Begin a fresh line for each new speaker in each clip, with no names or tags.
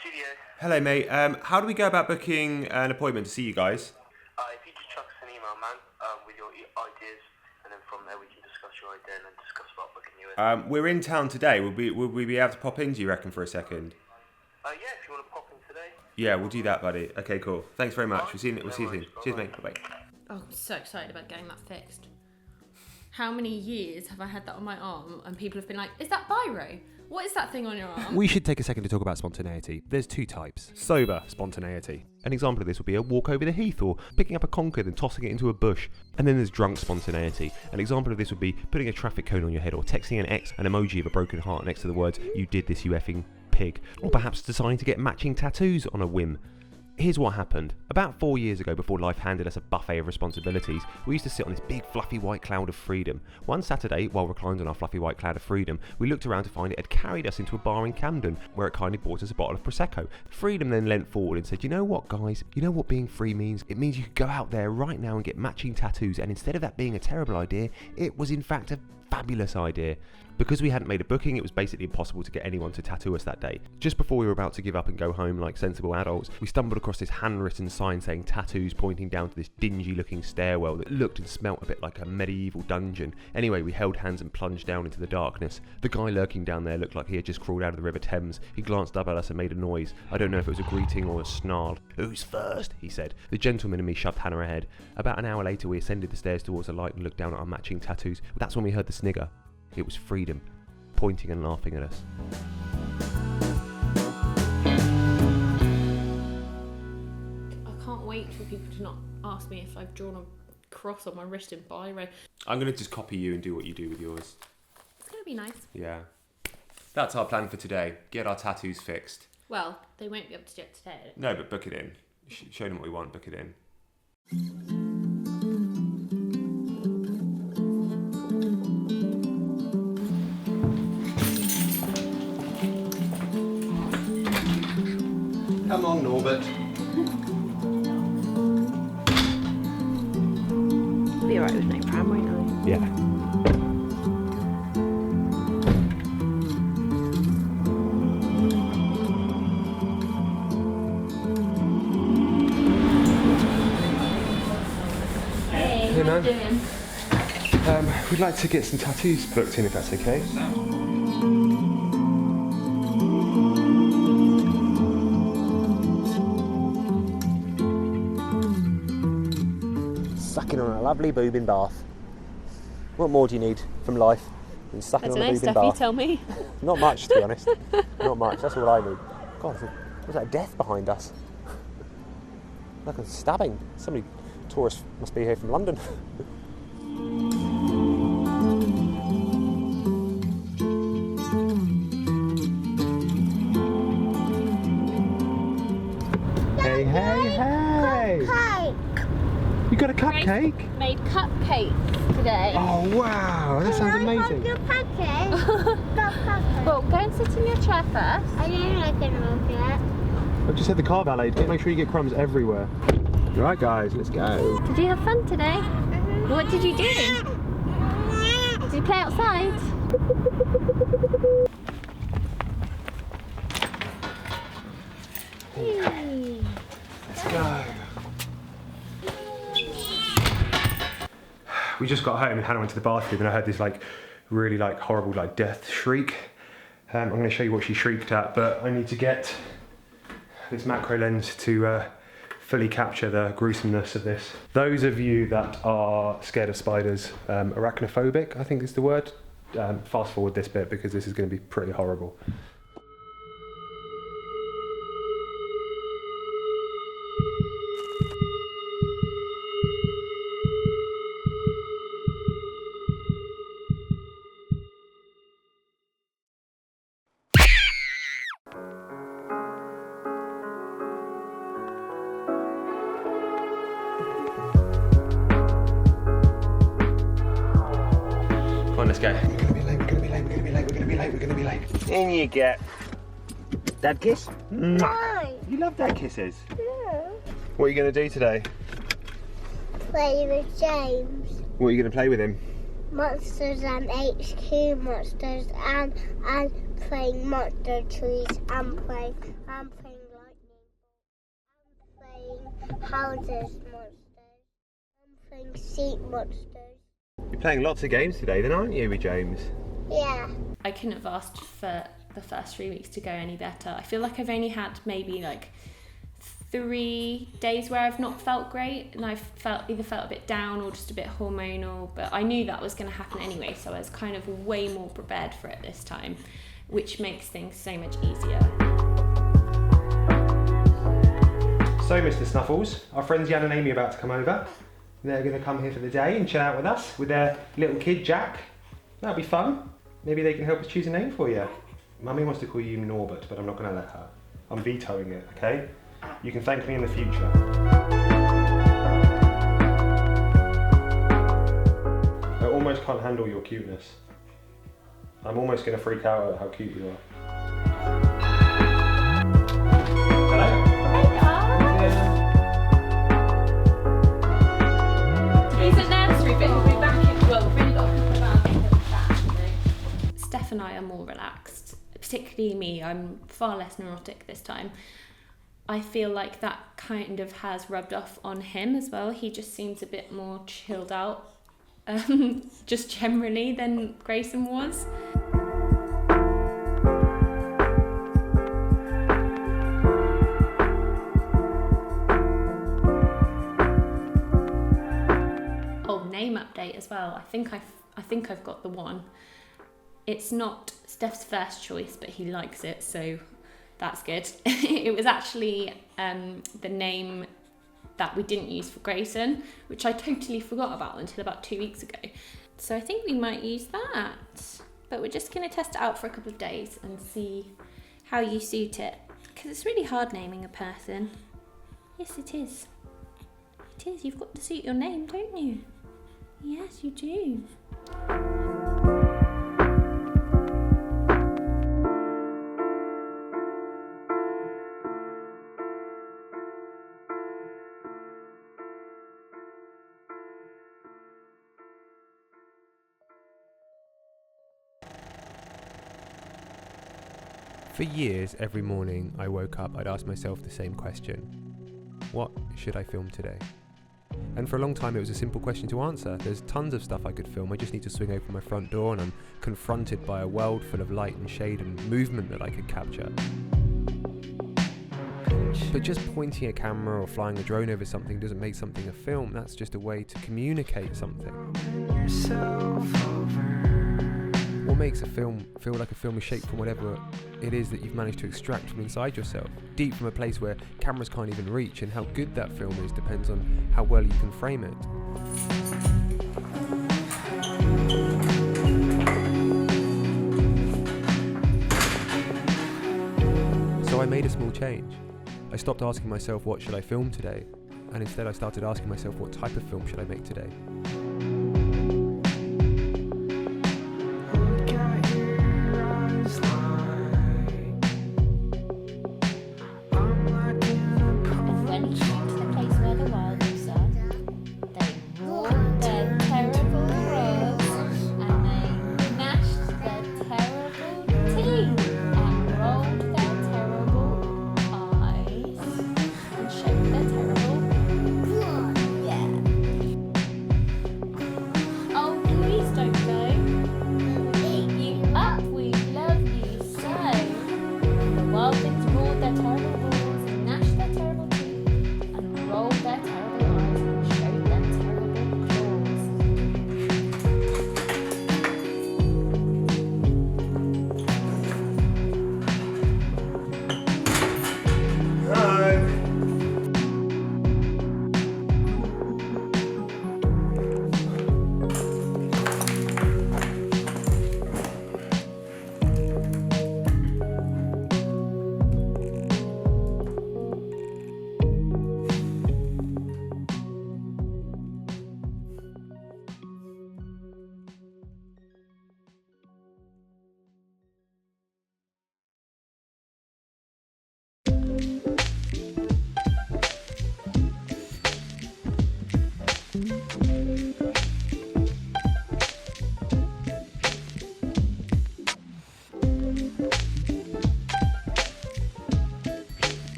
Studio.
Hello, mate. How do we go about booking an appointment to see you guys?
If you just chuck us an email, man, with your ideas, and then from there we can discuss your idea and then discuss about booking you in.
We're in town today. Would we be able to pop in, do you reckon, for a second?
Yeah, if you want to pop in today.
Yeah, we'll do that, buddy. Okay, cool. Thanks very much. We'll see you soon. Cheers, mate. Bye-bye.
Oh, I'm so excited about getting that fixed. How many years have I had that on my arm and people have been like, is that biro? What is that thing on your arm?
We should take a second to talk about spontaneity. There's two types. Sober spontaneity. An example of this would be a walk over the heath or picking up a conker and tossing it into a bush. And then there's drunk spontaneity. An example of this would be putting a traffic cone on your head or texting an ex an emoji of a broken heart next to the words, "You did this, you effing pig." Or perhaps deciding to get matching tattoos on a whim. Here's what happened. About 4 years ago, before life handed us a buffet of responsibilities, we used to sit on this big fluffy white cloud of freedom. One Saturday, while reclined on our fluffy white cloud of freedom, we looked around to find it had carried us into a bar in Camden, where it kindly bought us a bottle of Prosecco. Freedom then leant forward and said, "You know what, guys? You know what being free means? It means you could go out there right now and get matching tattoos, and instead of that being a terrible idea, it was in fact a fabulous idea." Because we hadn't made a booking, it was basically impossible to get anyone to tattoo us that day. Just before we were about to give up and go home like sensible adults, we stumbled across this handwritten sign saying tattoos, pointing down to this dingy looking stairwell that looked and smelt a bit like a medieval dungeon. Anyway, we held hands and plunged down into the darkness. The guy lurking down there looked like he had just crawled out of the River Thames. He glanced up at us and made a noise. I don't know if it was a greeting or a snarl. "Who's first?" he said. The gentleman and me shoved Hannah ahead. About an hour later, we ascended the stairs towards the light and looked down at our matching tattoos. That's when we heard the snigger. It was Freedom, pointing and laughing at us.
I can't wait for people to not ask me if I've drawn a cross on my wrist in biro.
I'm going to just copy you and do what you do with yours.
It's going to be nice.
Yeah. That's our plan for today. Get our tattoos fixed.
Well, they won't be able to do it today.
No, but book it in. Show them what we want, book it in. Come on, Norbert.
I'll be alright with no pram, won't I?
Yeah.
Hey,
Hey,
how
man.
you doing?
We'd like to get some tattoos booked in, if that's okay. Sucking on a lovely boob in Bath. What more do you need from life than sucking on a boob in Bath?
Stef, tell me.
Not much, to be honest. Not much. That's all I need. God, was that a death behind us? Like a stabbing. Somebody, tourists must be here from London. Hey, hey, hey!
Cupcake.
You got a cupcake?
Made cupcakes today.
Oh wow, that sounds amazing.
Your pancake. Got pancake.
Well, go and sit in your chair first.
I don't like an omelette.
I've just had the car valet. Make sure you get crumbs everywhere. Right, guys, let's go.
Did you have fun today? What did you do? Did you play outside?
Let's go. We just got home and Hannah went to the bathroom and I heard this really horrible death shriek. I'm going to show you what she shrieked at, but I need to get this macro lens to fully capture the gruesomeness of this. Those of you that are scared of spiders, arachnophobic I think is the word, fast forward this bit because this is going to be pretty horrible. Come on, let's go. We're gonna be late, we're gonna be late, we're gonna be late, we're gonna be late, we're gonna be late. In you get. Dad kiss?
Why?
You love dad kisses.
No.
What are you gonna do today?
Play with James.
What are you gonna play with him?
monsters and HQ monsters and playing monster trees and playing lightning and playing houses monsters and playing seat monsters.
You're playing lots of games today then, aren't you, with James?
Yeah.
I couldn't have asked for the first 3 weeks to go any better. I feel like I've only had maybe like 3 days where I've not felt great, and I've either felt a bit down or just a bit hormonal, but I knew that was going to happen anyway, so I was kind of way more prepared for it this time, which makes things so much easier.
So, Mr. Snuffles, our friends Jan and Amy are about to come over. They're going to come here for the day and chill out with us with their little kid Jack. That'll be fun. Maybe they can help us choose a name for you. Mummy wants to call you Norbert, but I'm not going to let her. I'm vetoing it, okay? You can thank me in the future. I almost can't handle your cuteness. I'm almost going to freak out at how cute you are. Hello?
He's at nursery, but he'll be back in, well, we've really got a couple of hours until he's back, so. Stef and I are more relaxed, particularly me. I'm far less neurotic this time. I feel like that kind of has rubbed off on him as well. He just seems a bit more chilled out, just generally, than Grayson was. Oh, name update as well. I think I've got the one. It's not Stef's first choice, but he likes it, so that's good. It was actually the name that we didn't use for Grayson, which I totally forgot about until about 2 weeks ago. So I think we might use that. But we're just going to test it out for a couple of days and see how you suit it. Because it's really hard naming a person. Yes, it is. It is. You've got to suit your name, don't you? Yes, you do.
For years, every morning I woke up, I'd ask myself the same question. What should I film today? And for a long time it was a simple question to answer. There's tons of stuff I could film, I just need to swing open my front door and I'm confronted by a world full of light and shade and movement that I could capture. But just pointing a camera or flying a drone over something doesn't make something a film, that's just a way to communicate something. What makes a film feel like a film is shaped from whatever it is that you've managed to extract from inside yourself, deep from a place where cameras can't even reach, and how good that film is depends on how well you can frame it. So I made a small change. I stopped asking myself what should I film today, and instead I started asking myself what type of film should I make today.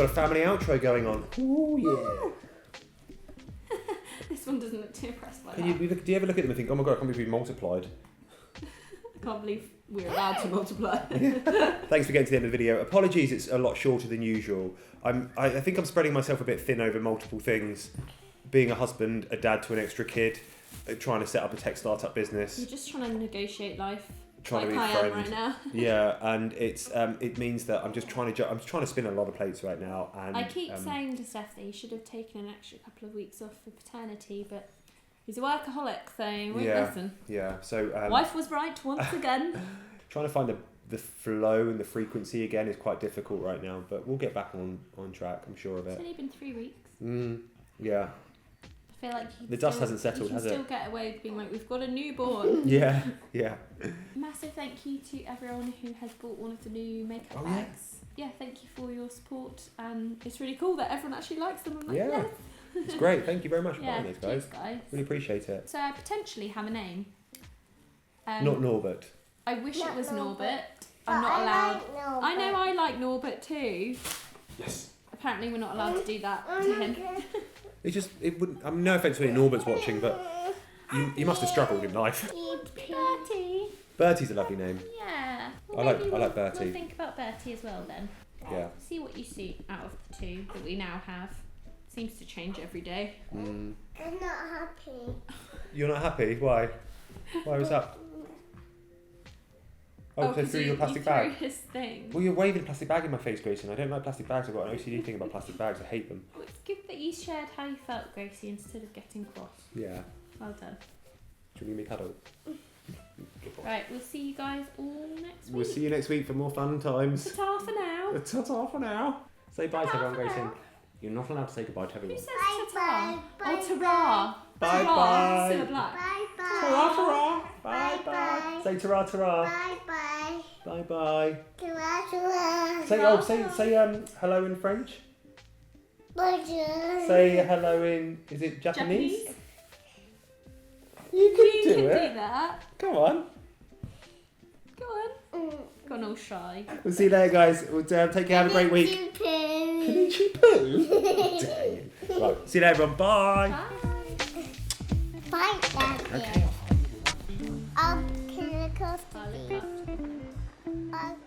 got a family outro going on. Ooh, yeah.
This one doesn't look too impressed by
Do
that.
you ever look at them and think, oh my god, I can't believe we multiplied?
I can't believe we're allowed to multiply.
Thanks for getting to the end of the video. Apologies, it's a lot shorter than usual. I think I'm spreading myself a bit thin over multiple things. Being a husband, a dad to an extra kid, trying to set up a tech startup business.
You're just trying to negotiate life.
Trying to
like
be a
I
friend.
am right now.
Yeah, and it means that I'm just trying to spin a lot of plates right now. And
I keep saying to Stef that he should have taken an extra couple of weeks off for paternity, but he's a workaholic, so he won't listen.
Yeah, so
Wife was right once again.
trying to find the flow and the frequency again is quite difficult right now, but we'll get back on track. I'm sure of
It's
it.
only been 3 weeks.
Yeah.
I feel like
The dust hasn't settled, has it?
You can still get away with being like, we've got a newborn.
Yeah.
Massive thank you to everyone who has bought one of the new makeup
Oh, yeah.
bags. Yeah, thank you for your support. It's really cool that everyone actually likes them. I'm like,
Yeah.
yes.
It's great. Thank you very much for
Yeah,
buying these, guys.
cheers, guys.
Really appreciate it.
So I potentially have a name.
Not Norbert.
I wish it was Norbert.
But
I'm not allowed.
Like Norbert.
I know I like Norbert too.
Yes.
Apparently we're not allowed to do that to him.
It wouldn't. I mean, no offence to any Norbert's watching, but you must have struggled in life.
Bertie.
Bertie's a lovely name.
Yeah.
I like Bertie.
We'll think about Bertie as well then.
Yeah.
See what you see out of the two that we now have. Seems to change every day.
I'm not happy.
You're not happy? Why? Why was that? Oh, so
'cause
threw your plastic
you threw
bag.
his thing.
Well, you're waving a plastic bag in my face, Gracie, and I don't like plastic bags. I've got an OCD thing about plastic bags. I hate them.
Well, it's good that you shared how you felt, Gracie, instead of getting cross.
Yeah.
Well done.
Do you want to give me a cuddle? Good boy.
Right, we'll see you guys all next week.
We'll see you next week for more fun times.
Ta-ta for now.
Ta-ta for now. Say bye to
Ta-ta
everyone,
for
Gracie.
now.
You're not allowed to say goodbye to
Who
everyone.
says
Bye,
ta-ta?
bye,
Oh,
bye,
ta-ra.
Bye,
Ta-ra.
bye.
Instead of black.
Bye bye.
Ta-ra, ta-ra. Bye,
Bye,
bye.
bye.
Say ta-ra, ta-ra.
Bye bye.
Bye, bye.
Ta-ra.
Say hello in French.
Bonjour.
Say hello in, is it Japanese?
Japanese.
You can
You
do
can
it.
do that.
Come on.
Go on. Gone all shy.
We'll see you later, guys. We'll, take care. Have a great week. Kanichi poo. Dang. Right. See you later, everyone. Bye.
Bye.
Bye, Daddy.
Okay.
Can I go?
I'll look up.